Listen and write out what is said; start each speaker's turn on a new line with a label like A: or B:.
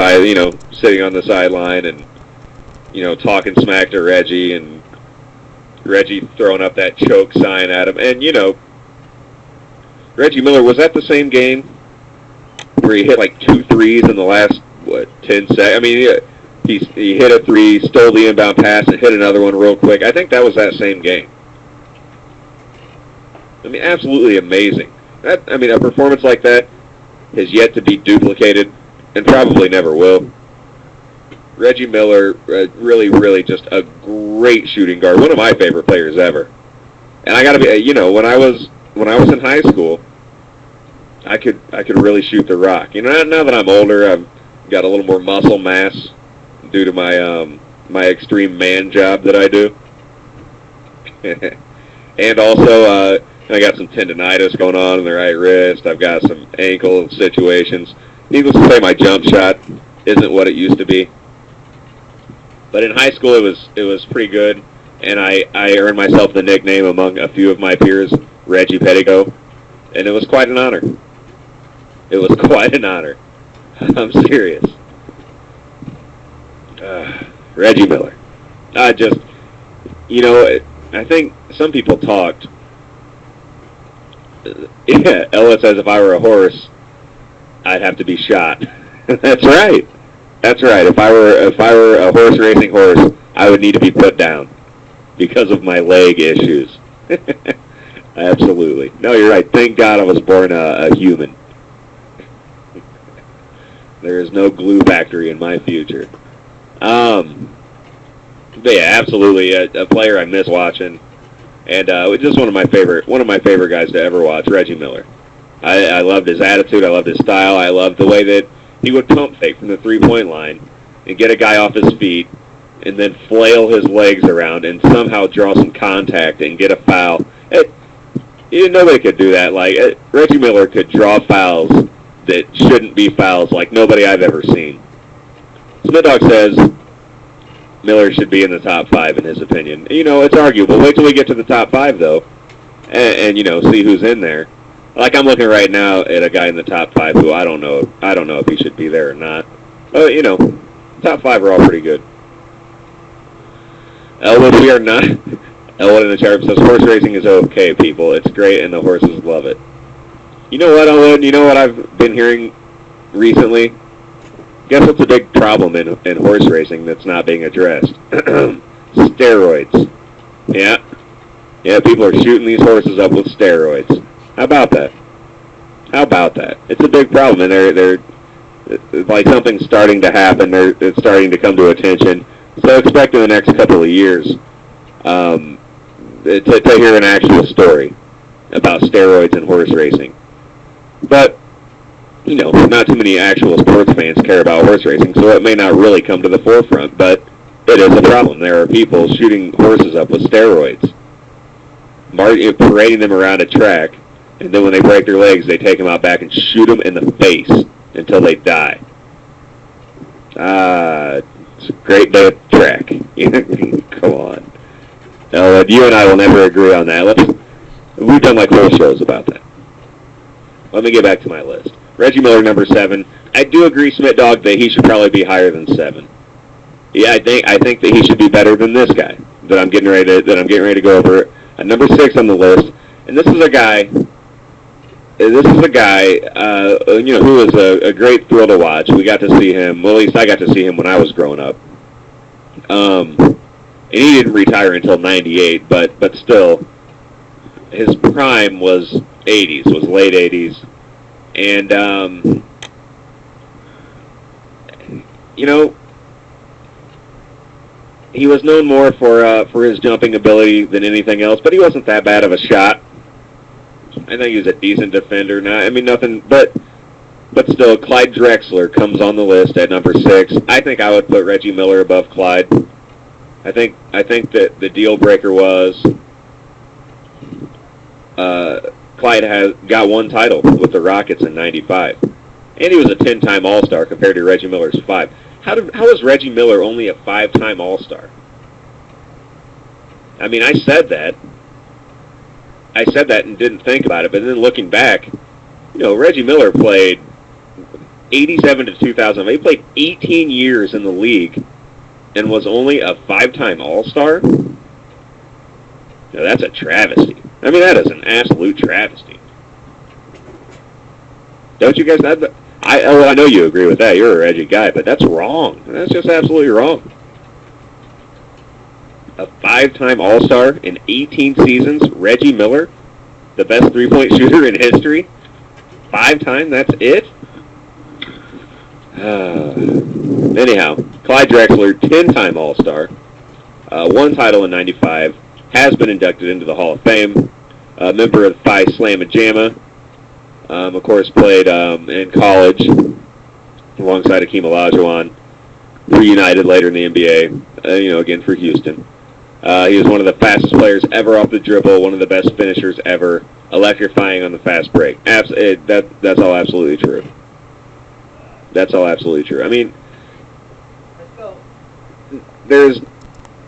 A: side, sitting on the sideline and, talking smack to Reggie, and Reggie throwing up that choke sign at him. And, Reggie Miller, was that the same game where he hit like 2 threes in the last, 10 seconds? I mean, he hit a three, stole the inbound pass, and hit another one real quick. I think that was that same game. I mean, absolutely amazing. A performance like that has yet to be duplicated and probably never will. Reggie Miller, really, really just a great shooting guard. One of my favorite players ever. And I got to be, when I was in high school, I could really shoot the rock. Now that I'm older, I've got a little more muscle mass due to my extreme man job that I do. And also, I got some tendonitis going on in the right wrist. I've got some ankle situations. Needless to say, my jump shot isn't what it used to be. But in high school, it was pretty good, and I earned myself the nickname among a few of my peers, Reggie Pedigo, and it was quite an honor. It was quite an honor. I'm serious. Reggie Miller. I think some people talked. Yeah, Ella says if I were a horse, I'd have to be shot. That's right. That's right. If I were a horse racing horse, I would need to be put down because of my leg issues. Absolutely. No, you're right. Thank God I was born a human. There is no glue factory in my future. But yeah, absolutely a player I miss watching. And just one of my favorite guys to ever watch, Reggie Miller. I loved his attitude. I loved his style. I loved the way that he would pump fake from the three-point line and get a guy off his feet and then flail his legs around and somehow draw some contact and get a foul. Nobody could do that. Reggie Miller could draw fouls that shouldn't be fouls like nobody I've ever seen. Smith Dog says Miller should be in the top 5 in his opinion. It's arguable. Wait till we get to the top 5 though, and see who's in there. Like I'm looking right now at a guy in the top 5 who I don't know if he should be there or not. Top 5 are all pretty good. Elwood, we are not. Elwood in the chat says horse racing is okay, people. It's great and the horses love it. You know what, Elwood? You know what I've been hearing recently? Guess what's a big problem in horse racing that's not being addressed? Steroids. Yeah, people are shooting these horses up with steroids. How about that? It's a big problem, and they're like something's starting to happen. It's starting to come to attention. So expect in the next couple of years to hear an actual story about steroids and horse racing. But not too many actual sports fans care about horse racing, so it may not really come to the forefront, but it is a problem. There are people shooting horses up with steroids, parading them around a track, and then when they break their legs, they take them out back and shoot them in the face until they die. It's a great day at the track. Come on. No, you and I will never agree on that. We've done like whole shows about that. Let me get back to my list. Reggie Miller, number 7. I do agree, Smith Dog, that he should probably be higher than 7. Yeah, I think that he should be better than this guy that I'm getting ready to go over. At number 6 on the list, and this is a guy who was a great thrill to watch. We got to see him. Well, at least I got to see him when I was growing up. And he didn't retire until '98, but still, his prime was '80s, was late '80s. And, he was known more for his jumping ability than anything else, but he wasn't that bad of a shot. I think he was a decent defender. Nothing, but still, Clyde Drexler comes on the list at number 6. I think I would put Reggie Miller above Clyde. I think that the deal breaker was Clyde got one title with the Rockets in '95, and he was a 10-time All-Star compared to Reggie Miller's 5. How is Reggie Miller only a 5-time All-Star? I said that and didn't think about it, but then looking back, Reggie Miller played '87 to 2000. He played 18 years in the league and was only a 5-time All-Star. Now, that's a travesty. I mean, that is an absolute travesty. Don't you guys? I know you agree with that. You're a Reggie guy, but that's wrong. That's just absolutely wrong. A 5-time All-Star in 18 seasons, Reggie Miller, the best three-point shooter in history. 5-time, that's it? Anyhow, Clyde Drexler, 10-time All-Star, won title in '95, has been inducted into the Hall of Fame, a member of Phi Slamma Jamma, of course played in college alongside Hakeem Olajuwon, reunited later in the NBA, again for Houston. He was one of the fastest players ever off the dribble, one of the best finishers ever, electrifying on the fast break. That's all absolutely true. That's all absolutely true. I mean, there's